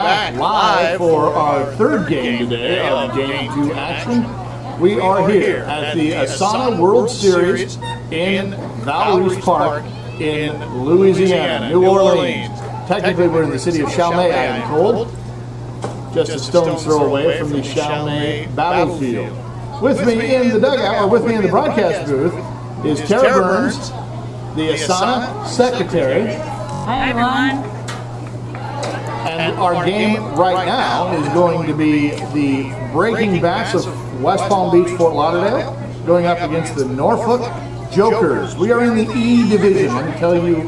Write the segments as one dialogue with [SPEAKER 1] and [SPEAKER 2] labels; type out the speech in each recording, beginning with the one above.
[SPEAKER 1] Back live for our third game today of Game 2 action. We are here at the ASANA World Series in Valoris Park in Louisiana, New Orleans. Technically, we're in the city of Chalmette, I am told. Just a stone's throw away from the Chalmette battlefield. With me in the dugout, or with me in the broadcast booth, is Tarah Burns, the ASANA secretary.
[SPEAKER 2] Hi, everyone.
[SPEAKER 1] And our game right now is going to be the Breaking Bats of West Palm Beach, Fort Lauderdale, going up against the Norfolk Jokers. We are in the E division. Let me tell you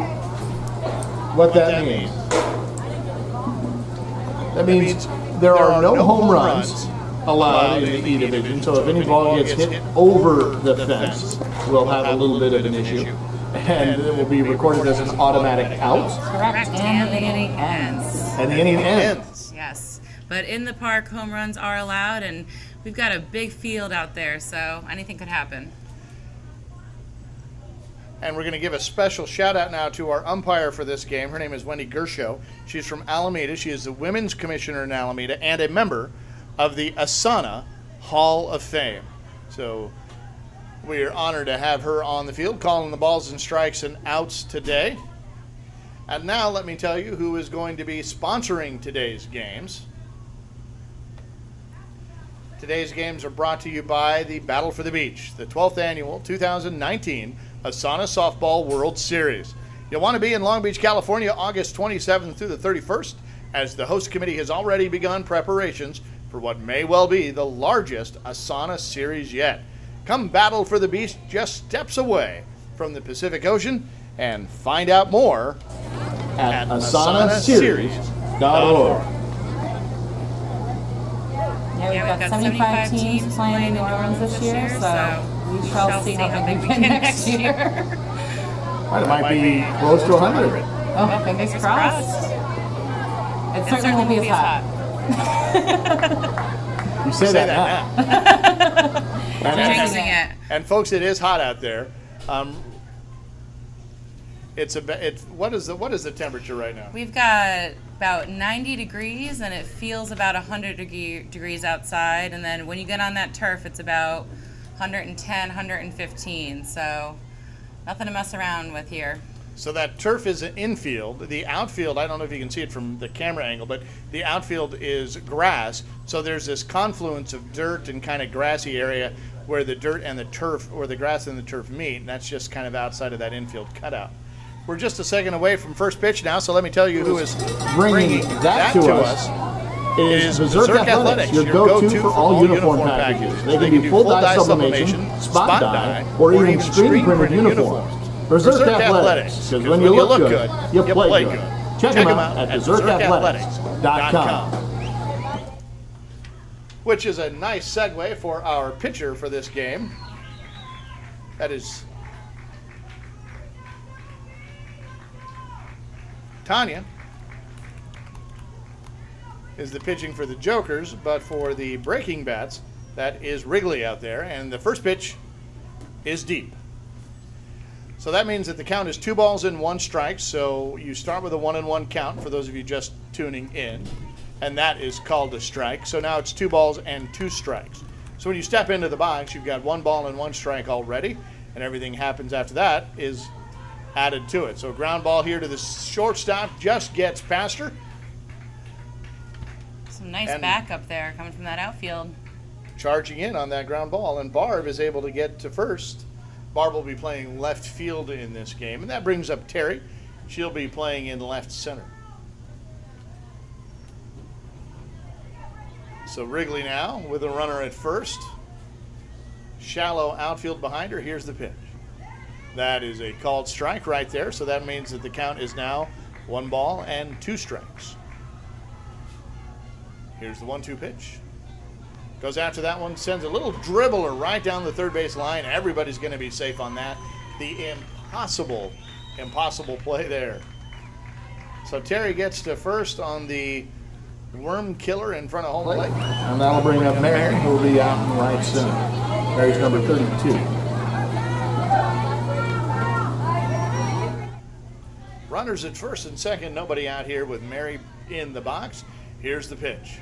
[SPEAKER 1] what that means. That means there are no home runs allowed in the E division, so if any ball gets hit over the fence, we'll have a little bit of an issue. And it will be recorded as an automatic out.
[SPEAKER 2] Correct. And the inning ends.
[SPEAKER 1] And the inning ends.
[SPEAKER 2] Yes. But in the park, home runs are allowed, and we've got a big field out there, so anything could happen.
[SPEAKER 3] And we're going to give a special shout out now to our umpire for this game. Her name is Wendy Gershow. She's from Alameda. She is the women's commissioner in Alameda and a member of the ASANA Hall of Fame. So we are honored to have her on the field calling the balls and strikes and outs today. And now let me tell you who is going to be sponsoring today's games. Today's games are brought to you by the Battle for the Beach, the 12th annual 2019 ASANA Softball World Series. You'll want to be in Long Beach, California, August 27th through the 31st, as the host committee has already begun preparations for what may well be the largest ASANA series yet. Come battle for the beach just steps away from the Pacific Ocean and find out more at asanaseries.org.
[SPEAKER 2] Yeah, we've got 75 teams playing in New Orleans this year, so we shall see how big we get next year.
[SPEAKER 1] It might be close to 100.
[SPEAKER 2] Oh, fingers crossed. It certainly won't be as hot.
[SPEAKER 1] You say that now.
[SPEAKER 3] And folks, it is hot out there. What is the temperature right now?
[SPEAKER 2] We've got about 90 degrees, and it feels about 100 degrees outside. And then when you get on that turf, it's about 110, 115. So nothing to mess around with here.
[SPEAKER 3] So that turf is an infield. The outfield, I don't know if you can see it from the camera angle, but the outfield is grass. So there's this confluence of dirt and kind of grassy area where the dirt and the turf, or the grass and the turf meet, and that's just kind of outside of that infield cutout. We're just a second away from first pitch now, so let me tell you who is bringing that to us.
[SPEAKER 1] It is Berserk Athletics, your go-to for all uniform packages. They can be full dye sublimation, spot dye, or even screen printed uniforms. Berserk Athletics, because when you look good, you play good. Check them out at berserkathletics.com.
[SPEAKER 3] Which is a nice segue for our pitcher for this game. That is Tanya is the pitching for the Jokers, but for the Breaking Bats, that is Wrigley out there, and the first pitch is deep. So that means that the count is 2 balls and 1 strike, so you start with a 1-1 count for those of you just tuning in, and that is called a strike. So now it's 2 balls and 2 strikes. So when you step into the box, you've got 1 ball and 1 strike already, and everything happens after that is added to it. So ground ball here to the shortstop, just gets past her.
[SPEAKER 2] Some nice backup there coming from that outfield.
[SPEAKER 3] Charging in on that ground ball, and Barb is able to get to first. Barb will be playing left field in this game, and that brings up Terry. She'll be playing in left center. So Wrigley now with a runner at first. Shallow outfield behind her. Here's the pitch. That is a called strike right there, so that means that the count is now 1 ball and 2 strikes. Here's the 1-2 pitch. Goes after that one, sends a little dribbler right down the third base line. Everybody's going to be safe on that. The impossible play there. So Terry gets to first on the worm killer in front of home plate.
[SPEAKER 1] And that'll bring up Mary, who will be out in right center. Mary's number 32.
[SPEAKER 3] Runners at first and second, nobody out here with Mary in the box. Here's the pitch.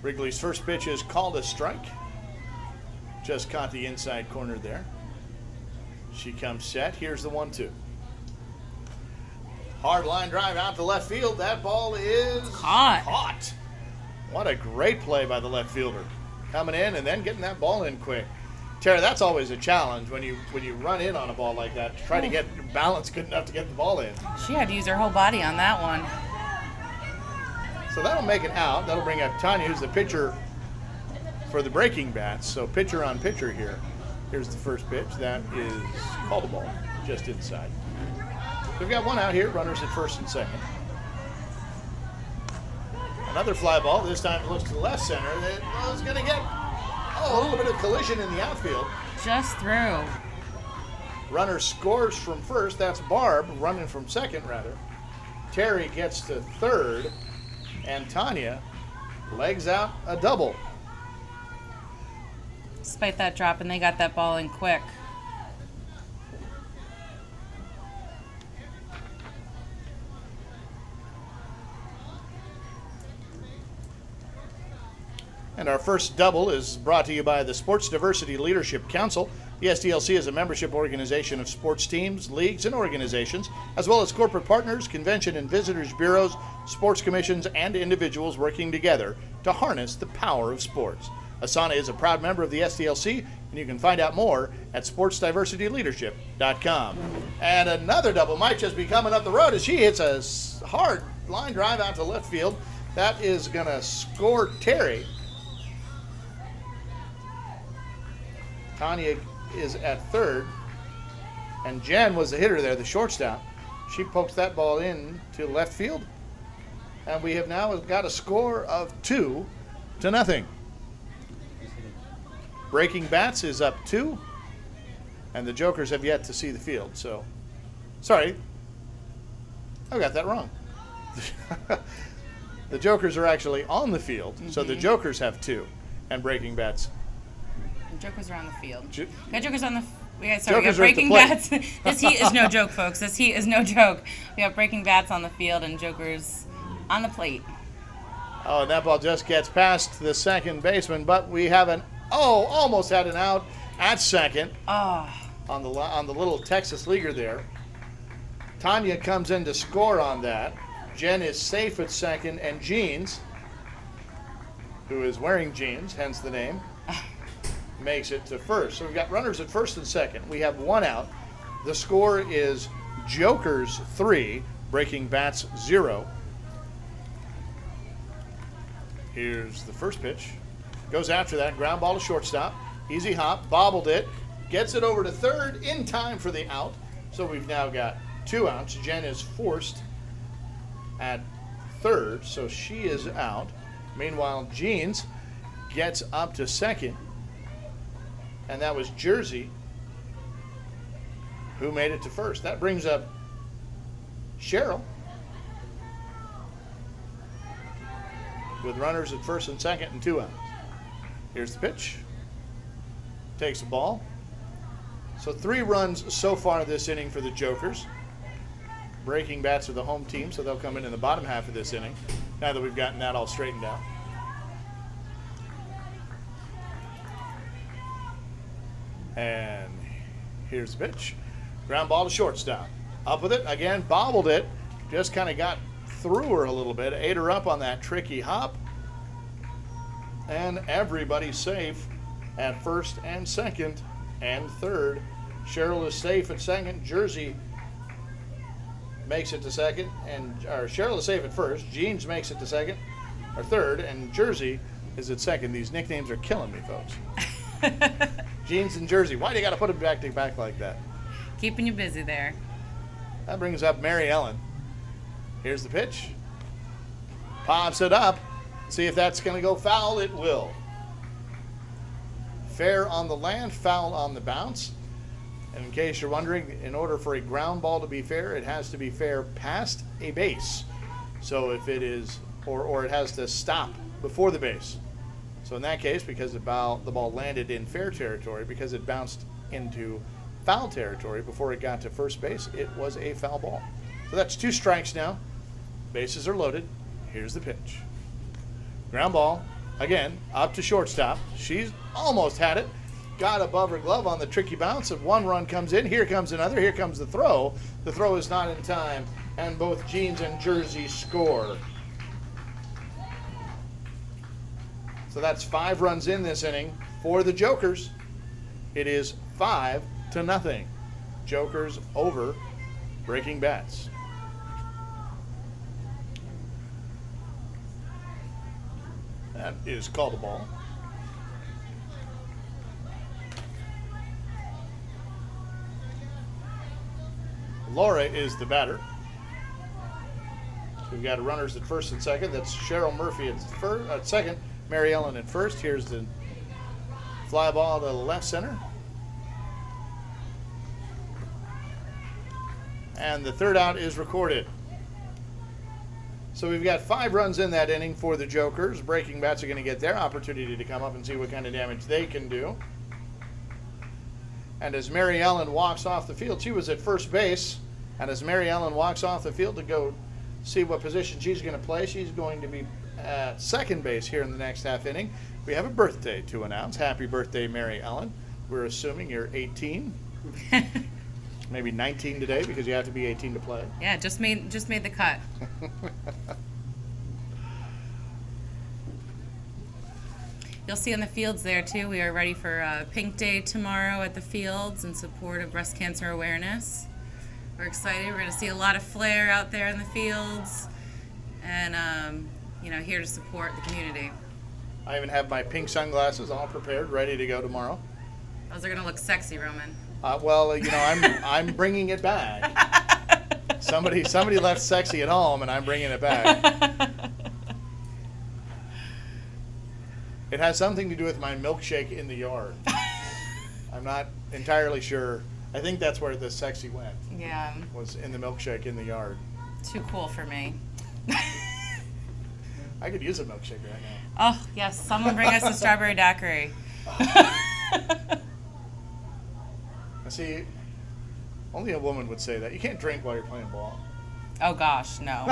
[SPEAKER 3] Wrigley's first pitch is called a strike. Just caught the inside corner there. She comes set. Here's the 1-2. Hard line drive out to left field. That ball is caught. What a great play by the left fielder. Coming in and then getting that ball in quick. Tara, that's always a challenge when you run in on a ball like that to try to get your balance good enough to get the ball in.
[SPEAKER 2] She had to use her whole body on that one.
[SPEAKER 3] So that'll make it out. That'll bring up Tanya, who's the pitcher for the breaking bats. So pitcher on pitcher here. Here's the first pitch. That is called a ball, just inside. We've got one out here, runners at first and second. Another fly ball, this time it looks to the left center. It was going to get a little bit of collision in the outfield.
[SPEAKER 2] Just through.
[SPEAKER 3] Runner scores from first, that's Barb, running from second rather. Terry gets to third, and Tanya legs out a double.
[SPEAKER 2] Despite that drop, and they got that ball in quick.
[SPEAKER 3] And our first double is brought to you by the Sports Diversity Leadership Council. The SDLC is a membership organization of sports teams, leagues, and organizations, as well as corporate partners, convention and visitors bureaus, sports commissions, and individuals working together to harness the power of sports. ASANA is a proud member of the SDLC, and you can find out more at sportsdiversityleadership.com. And another double might just be coming up the road as she hits a hard line drive out to left field. That is going to score Terry. Tanya is at third, and Jen was the hitter there, the shortstop. She pokes that ball in to left field, and we have now got a score of 2-0. Breaking Bats is up 2, and the Jokers have yet to see the field. So, sorry, I got that wrong. The Jokers are actually on the field, so the Jokers have 2, and Breaking Bats.
[SPEAKER 2] Jokers are on the field.
[SPEAKER 3] Jo-
[SPEAKER 2] We got Jokers on the. We got
[SPEAKER 3] Jokers are at the
[SPEAKER 2] Breaking
[SPEAKER 3] plate.
[SPEAKER 2] Bats. This heat is no joke, folks. This heat is no joke. We have Breaking Bats on the field and Jokers on the plate.
[SPEAKER 3] Oh, and that ball just gets past the second baseman, but we have almost had an out at second.
[SPEAKER 2] Oh.
[SPEAKER 3] On the little Texas leaguer there. Tanya comes in to score on that. Jen is safe at second, and Jeans, who is wearing jeans, hence the name, makes it to first. So we've got runners at first and second. We have one out. The score is Jokers 3, Breaking Bats 0. Here's the first pitch. Goes after that, ground ball to shortstop. Easy hop, bobbled it, gets it over to third in time for the out. So we've now got 2 outs. Jen is forced at third, so she is out. Meanwhile, Jeans gets up to second. And that was Jersey who made it to first. That brings up Cheryl with runners at first and second and 2 outs. Here's the pitch. Takes the ball. So 3 runs so far this inning for the Jokers. Breaking Bats are the home team, so they'll come in the bottom half of this inning now that we've gotten that all straightened out. And here's the pitch. Ground ball to shortstop. Up with it again, bobbled it. Just kind of got through her a little bit, ate her up on that tricky hop. And everybody's safe at first and second and third. Cheryl is safe at second. Jersey makes it to second, or Cheryl is safe at first. Jeans makes it to second or third, and Jersey is at second. These nicknames are killing me, folks. Jeans and Jersey. Why do you got to put them back to back like that?
[SPEAKER 2] Keeping you busy there.
[SPEAKER 3] That brings up Mary Ellen. Here's the pitch. Pops it up. See if that's going to go foul. It will. Fair on the land, foul on the bounce. And in case you're wondering, in order for a ground ball to be fair, it has to be fair past a base. So if it is, or it has to stop before the base. So in that case, because the ball landed in fair territory, because it bounced into foul territory before it got to first base, it was a foul ball. So that's 2 strikes now. Bases are loaded. Here's the pitch. Ground ball, again, up to shortstop. She's almost had it. Got above her glove on the tricky bounce, and one run comes in. Here comes another. Here comes the throw. The throw is not in time, and both Jeans and Jersey score. So that's 5 runs in this inning for the Jokers. It is 5-0. Jokers over Breaking Bats. That is called a ball. Laura is the batter. So we've got runners at first and second. That's Cheryl Murphy at second. Mary Ellen at first. Here's the fly ball to the left center. And the third out is recorded. So we've got 5 runs in that inning for the Jokers. Breaking Bats are going to get their opportunity to come up and see what kind of damage they can do. And as Mary Ellen walks off the field, she was at first base. And as Mary Ellen walks off the field to go see what position she's going to play, she's going to be at second base here in the next half inning. We have a birthday to announce. Happy birthday, Mary Ellen. We're assuming you're 18. Maybe 19 today because you have to be 18 to play.
[SPEAKER 2] Yeah, just made the cut. You'll see on the fields there too. We are ready for Pink Day tomorrow at the fields in support of breast cancer awareness. We're excited. We're going to see a lot of flair out there in the fields, and here to support the community.
[SPEAKER 3] I even have my pink sunglasses all prepared, ready to go tomorrow.
[SPEAKER 2] Those are going to look sexy, Roman.
[SPEAKER 3] Well, I'm bringing it back. Somebody left sexy at home, and I'm bringing it back. It has something to do with my milkshake in the yard. I'm not entirely sure. I think that's where the sexy went.
[SPEAKER 2] Yeah.
[SPEAKER 3] Was in the milkshake in the yard.
[SPEAKER 2] Too cool for me.
[SPEAKER 3] I could use a milkshake right now.
[SPEAKER 2] Oh, yes. Someone bring us a strawberry daiquiri.
[SPEAKER 3] See, only a woman would say that. You can't drink while you're playing ball.
[SPEAKER 2] Oh, gosh, no.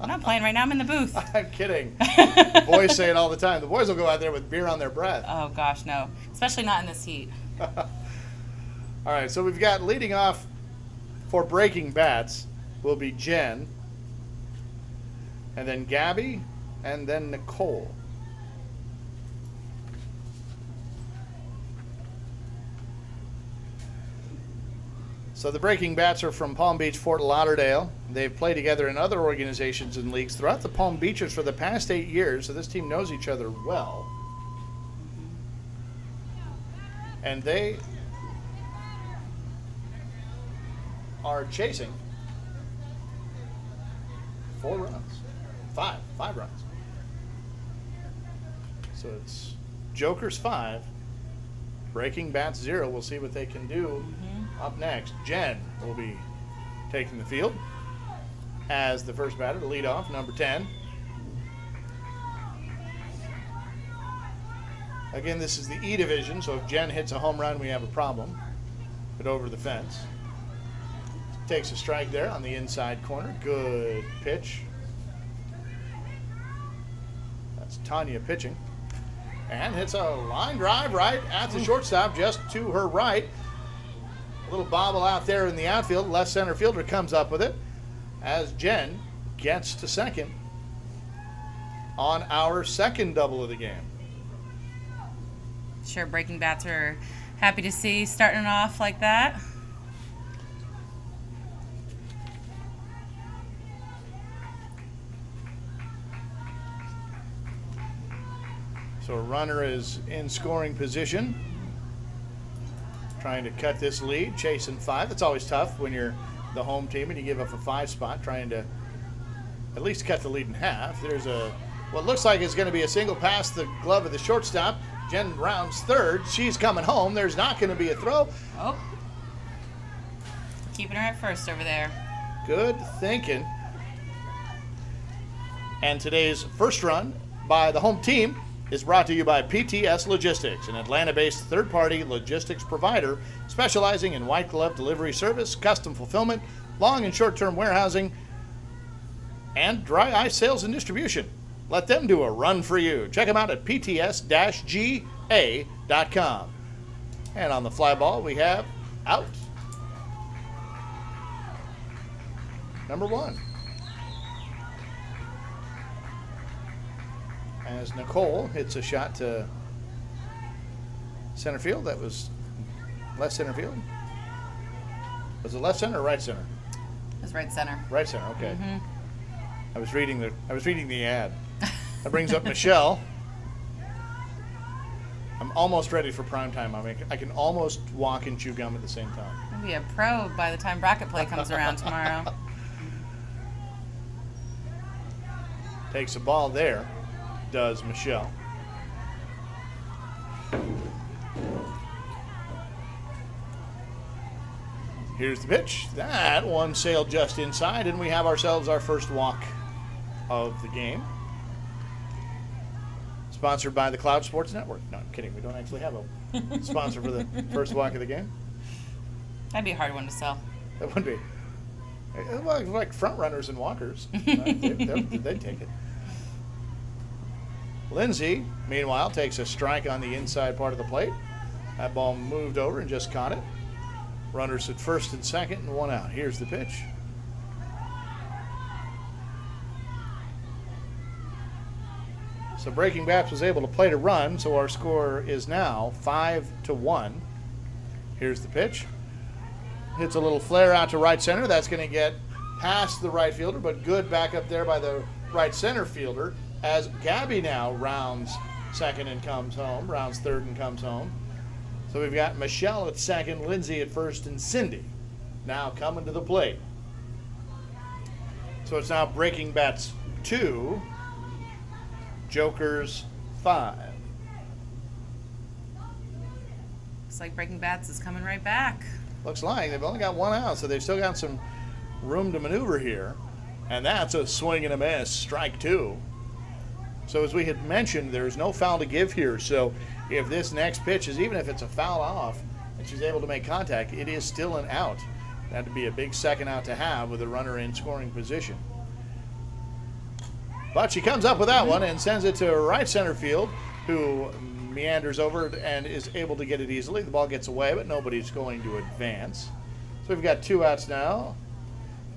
[SPEAKER 2] I'm not playing right now. I'm in the booth.
[SPEAKER 3] I'm kidding. The boys say it all the time. The boys will go out there with beer on their breath.
[SPEAKER 2] Oh, gosh, no. Especially not in this heat.
[SPEAKER 3] All right, so we've got leading off for Breaking Bats will be Jen, and then Gabby, and then Nicole. So the Breaking Bats are from Palm Beach, Fort Lauderdale. They've played together in other organizations and leagues throughout the Palm Beaches for the past 8 years, so this team knows each other well. And they are chasing 4 runs. 5 runs. So it's Jokers 5, Breaking Bats 0. We'll see what they can do. Up next, Jen will be taking the field as the first batter to lead off, number 10. Again, this is the E division, so if Jen hits a home run, we have a problem. But over the fence. Takes a strike there on the inside corner. Good pitch. That's Tanya pitching. And hits a line drive right at the shortstop, just to her right. A little bobble out there in the outfield. Left center fielder comes up with it as Jen gets to second on our second double of the game.
[SPEAKER 2] Sure, Breaking Bats are happy to see starting off like that.
[SPEAKER 3] So a runner is in scoring position, trying to cut this lead, chasing 5. That's always tough when you're the home team and you give up a 5 spot, trying to at least cut the lead in half. There's what looks like is going to be a single past the glove of the shortstop. Jen rounds third. She's coming home. There's not going to be a throw.
[SPEAKER 2] Oh. Keeping her at first over there.
[SPEAKER 3] Good thinking. And today's first run by the home team is brought to you by PTS Logistics, an Atlanta-based third-party logistics provider specializing in white glove delivery service, custom fulfillment, long and short-term warehousing, and dry ice sales and distribution. Let them do a run for you. Check them out at pts-ga.com. And on the fly ball, we have out. Number 1. As Nicole hits a shot to center field. That was left center field. Was it left center or right center?
[SPEAKER 2] It was right center.
[SPEAKER 3] Right center, okay. I was reading the ad. That brings up Michelle. I'm almost ready for prime time. I mean, I can almost walk and chew gum at the same time.
[SPEAKER 2] I'll be a pro by the time bracket play comes around tomorrow.
[SPEAKER 3] Takes a ball there, does Michelle. Here's the pitch. That one sailed just inside, and we have ourselves our first walk of the game. Sponsored by the Cloud Sports Network. No, I'm kidding. We don't actually have a sponsor for the first walk of the game.
[SPEAKER 2] That'd be a hard one to sell.
[SPEAKER 3] That would be. Well, like front runners and walkers. They'd take it. Lindsay, meanwhile, takes a strike on the inside part of the plate. That ball moved over and just caught it. Runners at first and second and one out. Here's the pitch. So Breaking Bats was able to plate a run, so our score is now 5-1. Here's the pitch. Hits a little flare out to right center. That's going to get past the right fielder, but good back up there by the right center fielder as Gabby now rounds second and comes home, rounds third and comes home. So we've got Michelle at second, Lindsay at first, and Cindy now coming to the plate. So it's now Breaking Bats 2, Jokers 5.
[SPEAKER 2] Looks like Breaking Bats is coming right back.
[SPEAKER 3] Looks like they've only got one out, so they've still got some room to maneuver here. And that's a swing and a miss, strike 2. So as we had mentioned, there's no foul to give here. So if this next pitch is, even if it's a foul off and she's able to make contact, it is still an out. That'd be a big second out to have with a runner in scoring position. But she comes up with that one and sends it to right center field, who meanders over and is able to get it easily. The ball gets away, but nobody's going to advance. So we've got 2 outs now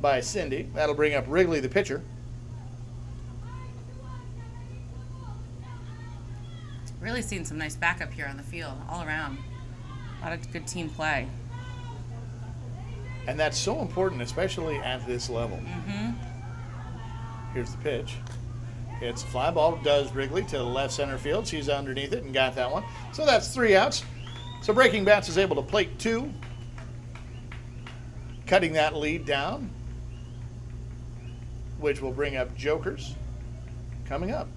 [SPEAKER 3] by Cindy. That'll bring up Wrigley, the pitcher.
[SPEAKER 2] Really seen some nice backup here on the field, all around. A lot of good team play.
[SPEAKER 3] And that's so important, especially at this level. Here's the pitch. It's a fly ball, does Wrigley to the left center field. She's underneath it and got that one. So that's 3 outs. So Breaking Bats is able to plate 2, cutting that lead down, which will bring up Jokers coming up.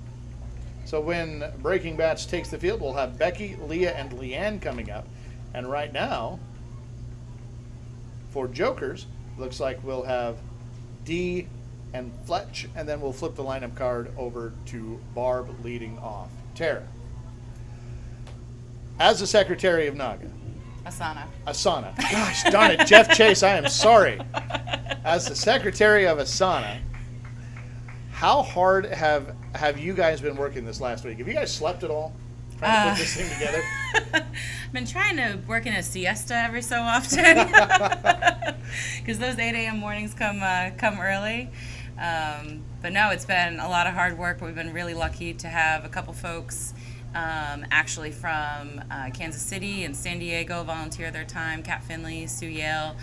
[SPEAKER 3] So when Breaking Bats takes the field, we'll have Becky, Leah, and Leanne coming up. And right now, for Jokers, looks like we'll have Dee and Fletch, and then we'll flip the lineup card over to Barb leading off. Tarah. As the Secretary of NAGA. ASANA. Gosh darn it, Jeff Chase, I am sorry. As the Secretary of ASANA, how hard have you guys been working this last week? Have you guys slept at all? Trying to put this thing together?
[SPEAKER 2] I've been trying to work in a siesta every so often because those 8 a.m. mornings come early. But no, it's been a lot of hard work. We've been really lucky to have a couple folks actually from Kansas City and San Diego volunteer their time. Kat Finley, Sue Yale,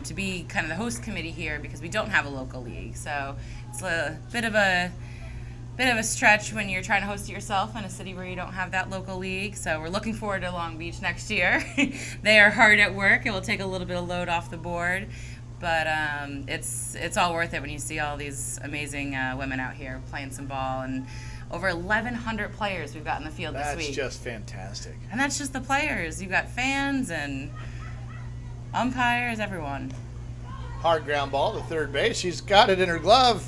[SPEAKER 2] to be kind of the host committee here because we don't have a local league. So it's a bit of a stretch when you're trying to host it yourself in a city where you don't have that local league. So we're looking forward to Long Beach next year. They are hard at work. It will take a little bit of load off the board, but it's all worth it when you see all these amazing women out here playing some ball. And over 1,100 players we've got in the field this week.
[SPEAKER 3] That's just fantastic.
[SPEAKER 2] And that's just the players. You've got fans and umpires, everyone.
[SPEAKER 3] Hard ground ball to third base. She's got it in her glove.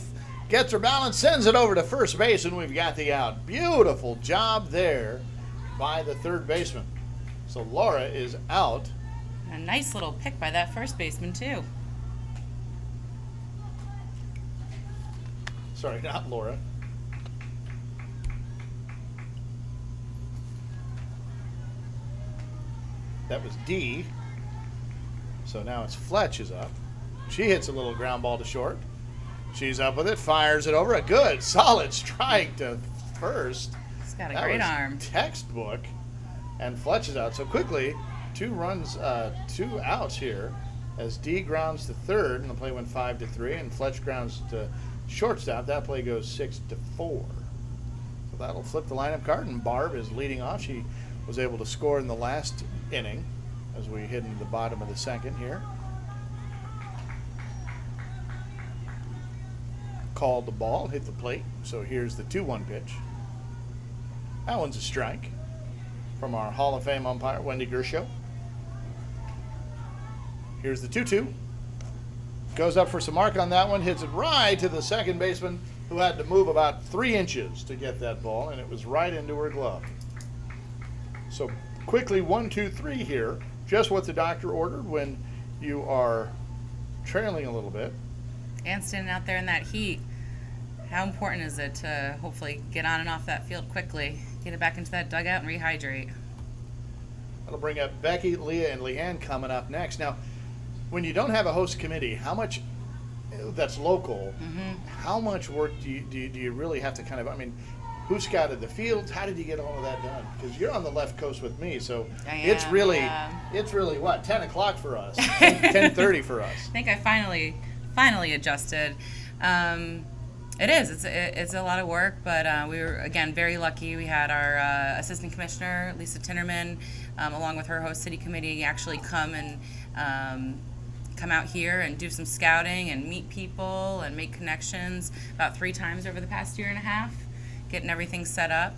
[SPEAKER 3] Gets her balance, sends it over to first base, and we've got the out. Beautiful job there by the third baseman. So Laura is out.
[SPEAKER 2] A nice little pick by that first baseman, too.
[SPEAKER 3] Sorry, not Laura. That was D. So now it's Fletch is up. She hits a little ground ball to short. She's up with it, fires it over. A good, solid strike to first.
[SPEAKER 2] He's got a
[SPEAKER 3] That
[SPEAKER 2] great
[SPEAKER 3] was
[SPEAKER 2] arm.
[SPEAKER 3] Textbook. And Fletch is out. So quickly, 2 runs, 2 outs here as D grounds to third, and the play went 5-3, and Fletch grounds to shortstop. That play goes 6-4. So that'll flip the lineup card, and Barb is leading off. She was able to score in the last inning as we hit into the bottom of the second here. Called the ball, hit the plate. So here's the 2-1 pitch. That one's a strike from our Hall of Fame umpire, Wendy Gershow. Here's the 2-2. Goes up for some mark on that one, hits it right to the second baseman, who had to move about 3 inches to get that ball, and it was right into her glove. So quickly, 1-2-3 here. Just what the doctor ordered when you are trailing a little bit.
[SPEAKER 2] And standing out there in that heat. How important is it to hopefully get on and off that field quickly, get it back into that dugout and rehydrate?
[SPEAKER 3] That'll bring up Becky, Leah, and Leanne coming up next. Now, when you don't have a host committee, how much that's local, how much work do you really have to kind of, I mean, who scouted the fields? How did you get all of that done? Because you're on the left coast with me, so it's really what, 10 o'clock for us, 10:30 for us.
[SPEAKER 2] I think I finally adjusted. It is. It's a lot of work, but we were, again, very lucky. We had our assistant commissioner, Lisa Tinnerman, along with her host city committee, actually come out here and do some scouting and meet people and make connections about 3 times over the past year and a half, getting everything set up.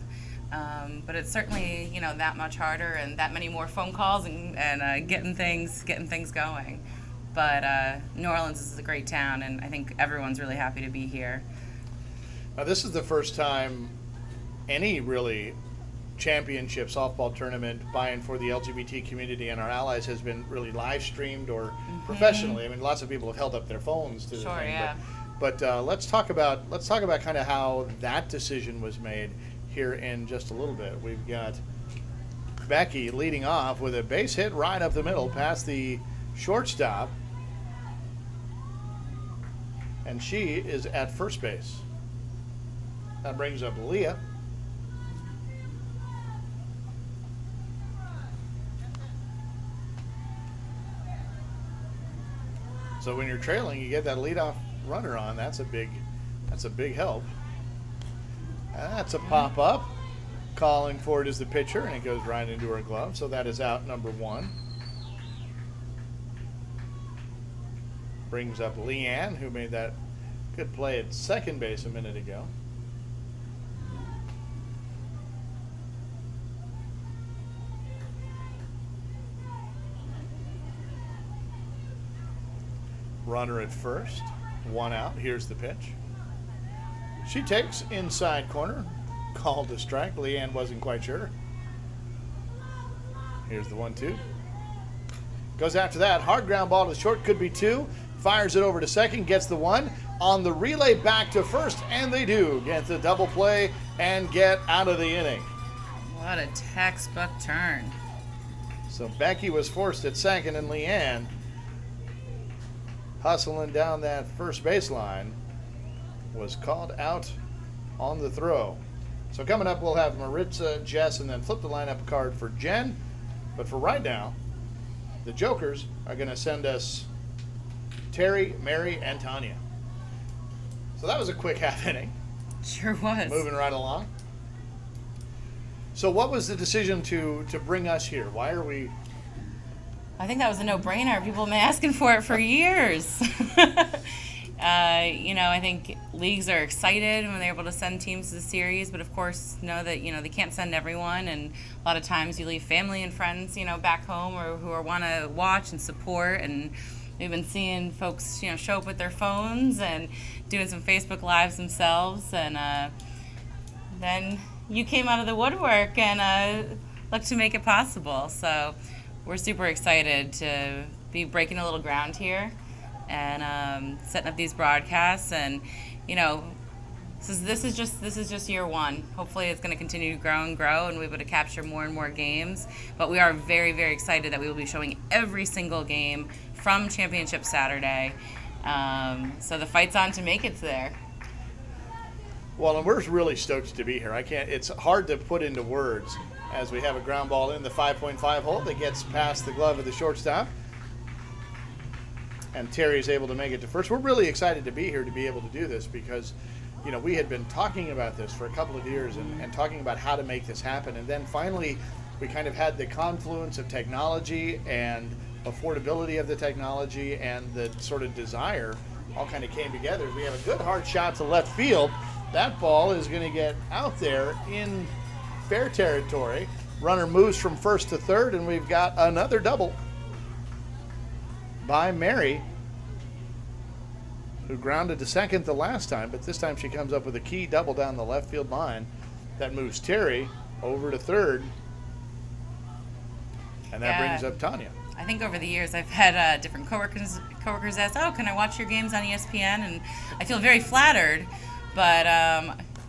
[SPEAKER 2] But it's certainly, that much harder and that many more phone calls and getting things going. But New Orleans is a great town, and I think everyone's really happy to be here.
[SPEAKER 3] Now, this is the first time any really championship softball tournament buy-in for the LGBT community and our allies has been really live streamed or professionally. I mean, lots of people have held up their phones to the thing.
[SPEAKER 2] Yeah.
[SPEAKER 3] But let's talk about kind of how that decision was made here in just a little bit. We've got Becky leading off with a base hit right up the middle past the shortstop, and she is at first base. That brings up Leah. So when you're trailing, you get that leadoff runner on. That's a big help. That's a pop up. Calling for it is the pitcher, and it goes right into her glove. So that is out number 1. Brings up Leanne, who made that good play at second base a minute ago. Runner at first, 1 out. Here's the pitch. She takes inside corner, called a strike. Leanne wasn't quite sure. Here's the 1-2. Goes after that. Hard ground ball to short, could be 2. Fires it over to second, gets the 1. On the relay back to first, and they do get the double play and get out of the inning.
[SPEAKER 2] What a textbook turn.
[SPEAKER 3] So Becky was forced at second, and Leanne hustling down that first baseline was called out on the throw. So coming up, we'll have Maritza, Jess, and then flip the lineup card for Jen. But for right now, the Jokers are going to send us Terry, Mary, and Tanya. So that was a quick half inning.
[SPEAKER 2] Sure was.
[SPEAKER 3] Moving right along. So what was the decision to bring us here? Why are we...
[SPEAKER 2] I think that was a no-brainer. People have been asking for it for years. I think leagues are excited when they're able to send teams to the series, but of course know that, they can't send everyone, and a lot of times you leave family and friends, back home or who want to watch and support, and we've been seeing folks, show up with their phones and doing some Facebook Lives themselves, and then you came out of the woodwork and looked to make it possible. So we're super excited to be breaking a little ground here and setting up these broadcasts. And, This is just year one. Hopefully, it's going to continue to grow and grow, and we're able to capture more and more games. But we are very, very excited that we will be showing every single game from Championship Saturday. So the fight's on to make it there.
[SPEAKER 3] Well, and we're really stoked to be here. It's hard to put into words as we have a ground ball in the 5.5 hole that gets past the glove of the shortstop. And Terry's able to make it to first. We're really excited to be here to be able to do this because, you know, we had been talking about this for a couple of years and talking about how to make this happen. And then finally, we kind of had the confluence of technology and affordability of the technology and the sort of desire all kind of came together. We have a good hard shot to left field. That ball is going to get out there in fair territory. Runner moves from first to third, and we've got another double by Mary, who grounded to second the last time, but this time she comes up with a key double down the left field line. That moves Terry over to third, and that brings up Tanya.
[SPEAKER 2] I think over the years I've had different coworkers ask, "Oh, can I watch your games on ESPN?" And I feel very flattered, but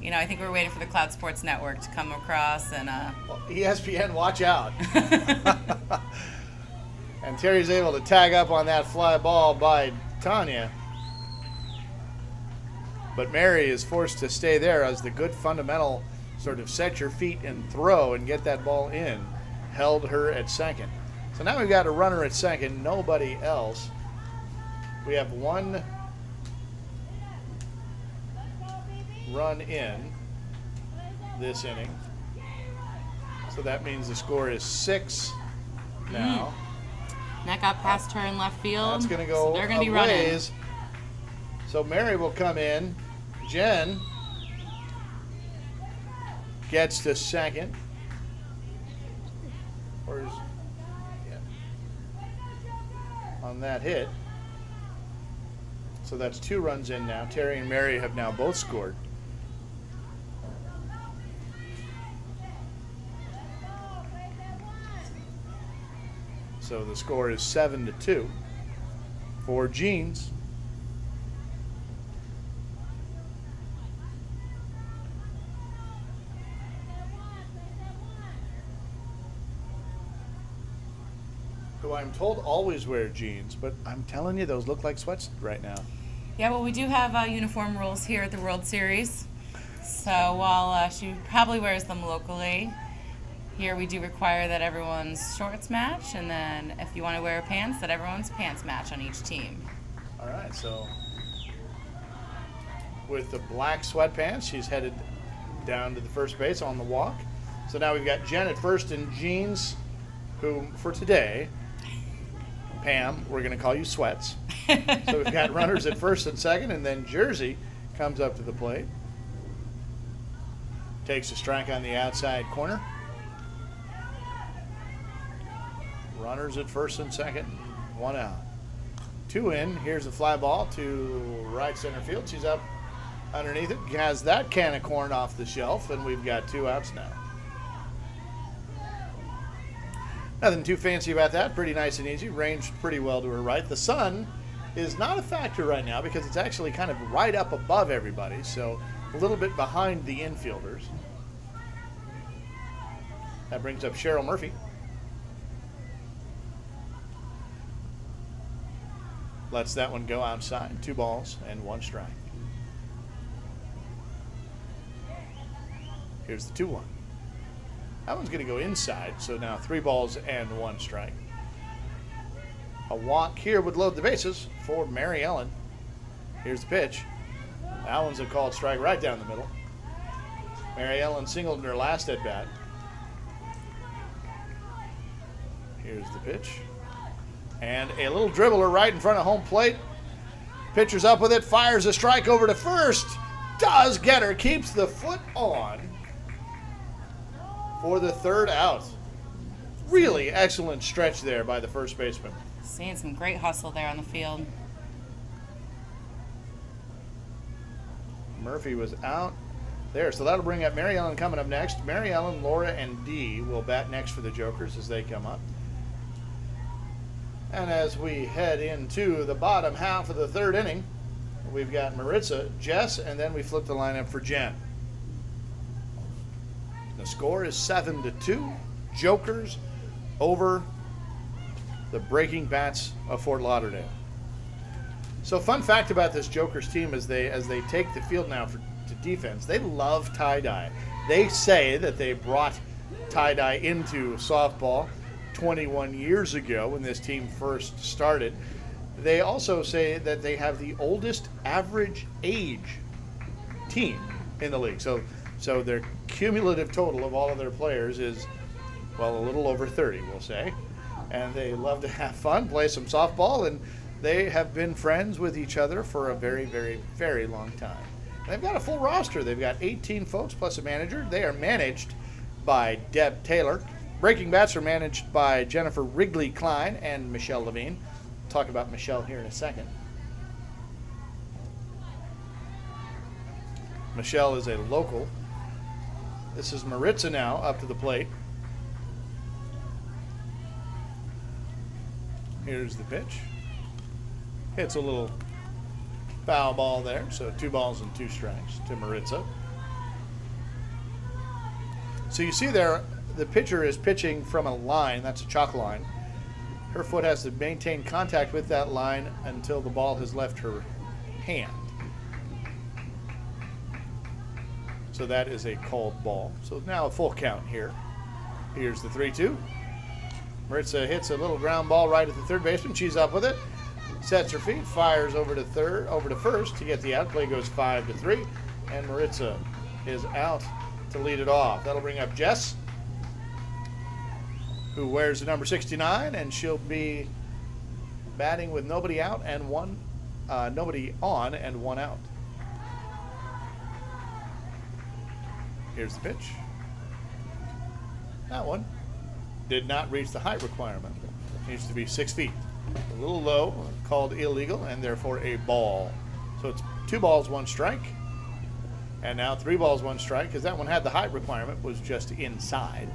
[SPEAKER 2] you know, I think we're waiting for the Cloud Sports Network to come across and.
[SPEAKER 3] Well, ESPN, watch out! And Terry's able to tag up on that fly ball by Tanya. But Mary is forced to stay there as the good fundamental sort of set your feet and throw and get that ball in held her at second. So now we've got a runner at second, nobody else. We have one run in this inning. So that means the score is 6 now.
[SPEAKER 2] That got past her in left field.
[SPEAKER 3] That's going to go
[SPEAKER 2] so they're going to be
[SPEAKER 3] ways.
[SPEAKER 2] running.
[SPEAKER 3] So Mary will come in. Jen gets to second. On that hit. So that's 2 runs in now. Terry and Mary have now both scored. So the score is 7-2 for Jeans. Who I'm told always wear jeans, but I'm telling you, those look like sweats right now.
[SPEAKER 2] Yeah, well, we do have uniform rules here at the World Series. So while she probably wears them locally, here we do require that everyone's shorts match, and then if you want to wear pants, that everyone's pants match on each team.
[SPEAKER 3] All right, so with the black sweatpants, she's headed down to the first base on the walk. So now we've got Jen at first and Jeans, who for today, Pam, we're going to call you Sweats. So we've got runners at first and second, and then Jersey comes up to the plate. Takes a strike on the outside corner. Runners at first and second, 1 out. 2 in. Here's the fly ball to right center field. She's up underneath it. Has that can of corn off the shelf, and we've got 2 outs now. Nothing too fancy about that. Pretty nice and easy. Ranged pretty well to her right. The sun is not a factor right now because it's actually kind of right up above everybody, so a little bit behind the infielders. That brings up Cheryl Murphy. Lets that one go outside. 2 balls and 1 strike. Here's the 2-1. That one's going to go inside, so now 3 balls and 1 strike. A walk here would load the bases for Mary Ellen. Here's the pitch. That one's a called strike right down the middle. Mary Ellen singled in her last at bat. Here's the pitch. And a little dribbler right in front of home plate. Pitcher's up with it, fires a strike over to first. Does get her, keeps the foot on for the 3rd out. Really excellent stretch there by the first baseman.
[SPEAKER 2] Seeing some great hustle there on the field.
[SPEAKER 3] Murphy was out there, so that'll bring up Mary Ellen coming up next. Mary Ellen, Laura, and Dee will bat next for the Jokers as they come up. And as we head into the bottom half of the 3rd inning, we've got Maritza, Jess, and then we flip the lineup for Jen. The score is 7-2. Jokers over the Breaking Bats of Fort Lauderdale. So, fun fact about this Jokers team as they take the field now to defense, they love tie-dye. They say that they brought tie-dye into softball 21 years ago when this team first started. They also say that they have the oldest average age team in the league. So their cumulative total of all of their players is, well, a little over 30, we'll say. And they love to have fun, play some softball, and they have been friends with each other for a very, very, very long time. And they've got a full roster. They've got 18 folks plus a manager. They are managed by Deb Taylor. Breaking Bats are managed by Jennifer Wrigley Klein and Michelle Levine. We'll talk about Michelle here in a second. Michelle is a local. This is Maritza now up to the plate. Here's the pitch. Hits a little foul ball there, so 2 balls and 2 strikes to Maritza. So you see there, the pitcher is pitching from a line, that's a chalk line. Her foot has to maintain contact with that line until the ball has left her hand. So that is a called ball. So now a full count here. Here's the 3-2. Maritza hits a little ground ball right at the third baseman. She's up with it. Sets her feet, fires over to first to get the out. Play goes 5-3, and Maritza is out to lead it off. That'll bring up Jess, who wears the number 69, and she'll be batting with nobody out and nobody on and 1 out. Here's the pitch. That one did not reach the height requirement. Needs to be 6 feet. A little low, called illegal, and therefore a ball. So it's 2 balls, 1 strike. And now 3 balls, 1 strike, because that one had the height requirement, was just inside.